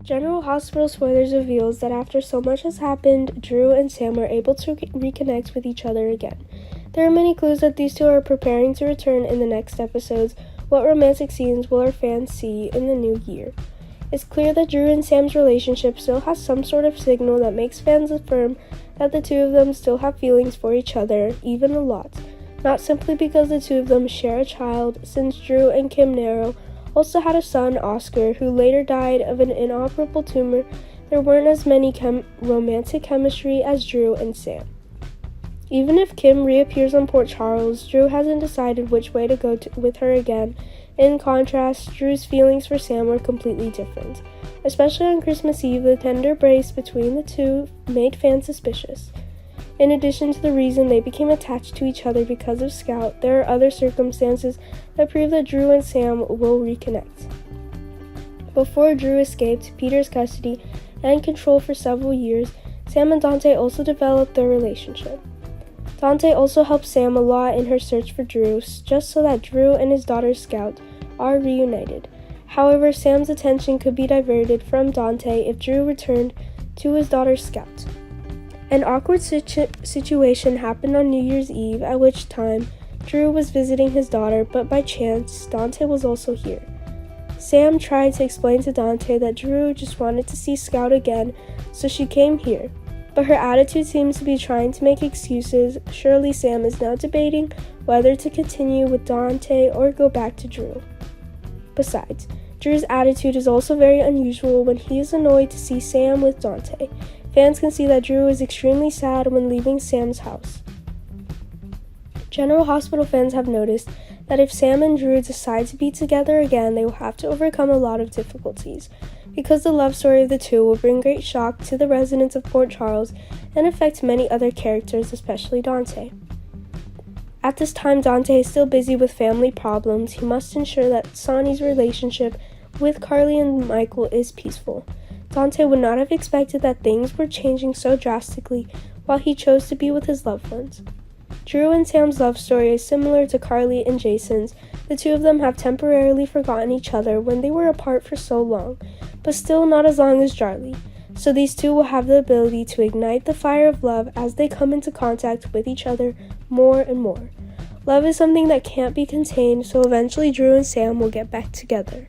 General Hospital spoilers reveals that after so much has happened, Drew and Sam are able to reconnect with each other again. There are many clues that these two are preparing to return in the next episodes. What romantic scenes will our fans see in the new year? It's clear that Drew and Sam's relationship still has some sort of signal that makes fans affirm that the two of them still have feelings for each other, even a lot. Not simply because the two of them share a child, since Drew and Kim Naro also had a son, Oscar, who later died of an inoperable tumor. There weren't as many romantic chemistry as Drew and Sam. Even if Kim reappears on Port Charles, Drew hasn't decided which way to go with her again. In contrast, Drew's feelings for Sam were completely different. Especially on Christmas Eve, the tender embrace between the two made fans suspicious. In addition to the reason they became attached to each other because of Scout, there are other circumstances that prove that Drew and Sam will reconnect. Before Drew escaped Peter's custody and control for several years, Sam and Dante also developed their relationship. Dante also helped Sam a lot in her search for Drew, just so that Drew and his daughter Scout are reunited. However, Sam's attention could be diverted from Dante if Drew returned to his daughter Scout. An awkward situation happened on New Year's Eve, at which time Drew was visiting his daughter, but by chance, Dante was also here. Sam tried to explain to Dante that Drew just wanted to see Scout again, so she came here. But her attitude seems to be trying to make excuses. Surely Sam is now debating whether to continue with Dante or go back to Drew. Besides, Drew's attitude is also very unusual when he is annoyed to see Sam with Dante. Fans can see that Drew is extremely sad when leaving Sam's house. General Hospital fans have noticed that if Sam and Drew decide to be together again, they will have to overcome a lot of difficulties, because the love story of the two will bring great shock to the residents of Port Charles and affect many other characters, especially Dante. At this time, Dante is still busy with family problems. He must ensure that Sonny's relationship with Carly and Michael is peaceful. Dante would not have expected that things were changing so drastically while he chose to be with his loved ones. Drew and Sam's love story is similar to Carly and Jason's. The two of them have temporarily forgotten each other when they were apart for so long, but still not as long as Charlie. So these two will have the ability to ignite the fire of love as they come into contact with each other more and more. Love is something that can't be contained, so eventually Drew and Sam will get back together.